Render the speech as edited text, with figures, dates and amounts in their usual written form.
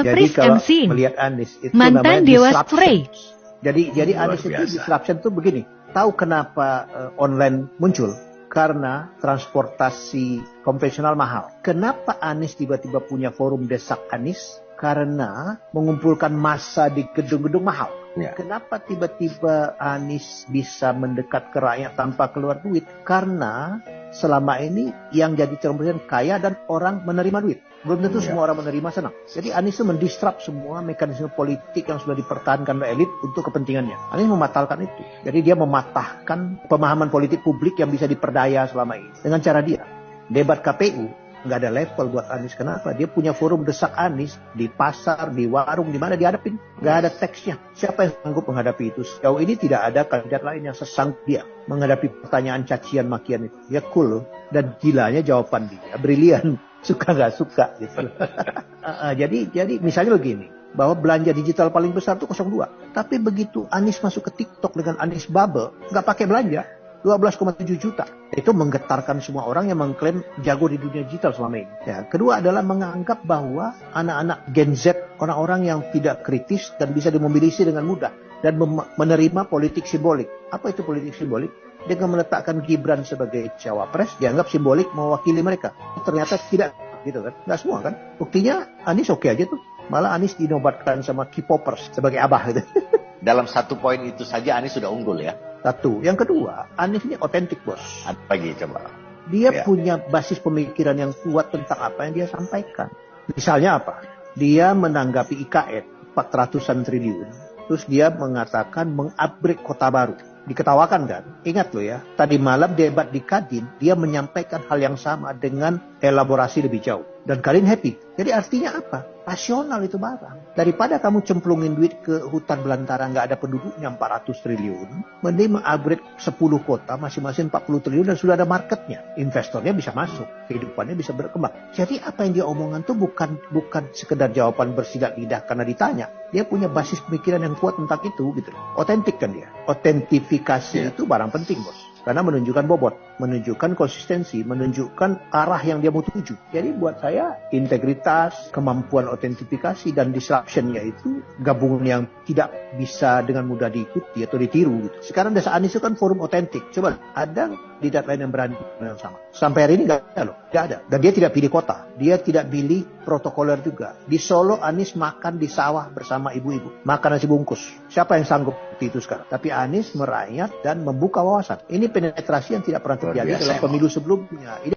Jadi Elpris kalau MC, melihat Anies itu mantan namanya Dewa disruption. Spray. Jadi Luar Anies itu biasa. disruption itu begini. Tahu kenapa online muncul? Karena transportasi konvensional mahal. Kenapa Anies tiba-tiba punya forum desak Anies? Karena mengumpulkan massa di gedung-gedung mahal. Ya. Kenapa tiba-tiba Anies bisa mendekat ke rakyat tanpa keluar duit? Karena selama ini yang jadi calon presiden kaya dan orang menerima duit. Belum tentu semua orang menerima senang. Jadi Anies itu mendisrupt semua mekanisme politik yang sudah dipertahankan oleh elit untuk kepentingannya. Anies mematalkan itu. Jadi dia mematahkan pemahaman politik publik yang bisa diperdaya selama ini. Dengan cara dia. Debat KPU nggak ada level buat Anies. Kenapa? Dia punya forum desak Anies di pasar, di warung, di mana dihadapin. Nggak ada teksnya. Siapa yang sanggup menghadapi itu? Sejauh ini tidak ada kandidat lain yang sesanggup dia menghadapi pertanyaan cacian makian itu. Dia cool loh. Dan gilanya jawaban dia. Brilian. Suka nggak suka gitu. Jadi misalnya begini. Bahwa belanja digital paling besar itu 02. Tapi begitu Anies masuk ke TikTok dengan Anies Bubble, nggak pakai belanja. 12,7 juta. Itu menggetarkan semua orang yang mengklaim jago di dunia digital selama ini. Ya, kedua adalah menganggap bahwa anak-anak Gen Z, orang-orang yang tidak kritis dan bisa dimobilisasi dengan mudah. Dan menerima politik simbolik. Apa itu politik simbolik? Dengan meletakkan Gibran sebagai cawapres, dianggap simbolik mewakili mereka. Ternyata tidak gitu kan. Nggak semua kan. Buktinya Anies oke aja tuh. Malah Anies dinobatkan sama K-popers sebagai abah gitu. Dalam satu poin itu saja Anies sudah unggul ya. Satu. Yang kedua, Anies ini otentik bos. Apa lagi coba? Dia punya basis pemikiran yang kuat tentang apa yang dia sampaikan. Misalnya apa? Dia menanggapi IKN 400-an triliun. Terus dia mengatakan mengupgrade kota baru. Diketawakan kan? Ingat loh ya, tadi malam debat di Kadin, dia menyampaikan hal yang sama dengan elaborasi lebih jauh. Dan Kadin happy. Jadi artinya apa? Rasional itu barang. Daripada kamu cemplungin duit ke hutan belantara nggak ada penduduknya 400 triliun, mending mengupgrade 10 kota masing-masing 40 triliun dan sudah ada marketnya. Investornya bisa masuk, kehidupannya bisa berkembang. Jadi apa yang dia omongan tuh bukan sekedar jawaban bersilat lidah karena ditanya. Dia punya basis pemikiran yang kuat tentang itu gitu. Otentik kan dia. Otentifikasi itu barang penting bos. Karena menunjukkan bobot, menunjukkan konsistensi, menunjukkan arah yang dia mau tuju. Jadi buat saya integritas, kemampuan otentifikasi dan disruption-nya itu gabungan yang tidak bisa dengan mudah diikuti atau ditiru gitu. Sekarang Desa Anies itu kan forum otentik. Coba ada kandidat lain yang berani yang sama. Sampai hari ini nggak ada loh, nggak ada. Dan dia tidak pilih kota, dia tidak pilih protokoler juga. Di Solo Anies makan di sawah bersama ibu-ibu, makan nasi bungkus. Siapa yang sanggup itu sekarang? Tapi Anies merakyat dan membuka wawasan. Ini penetrasi yang tidak pernah terjadi dalam pemilu sebelumnya. Ini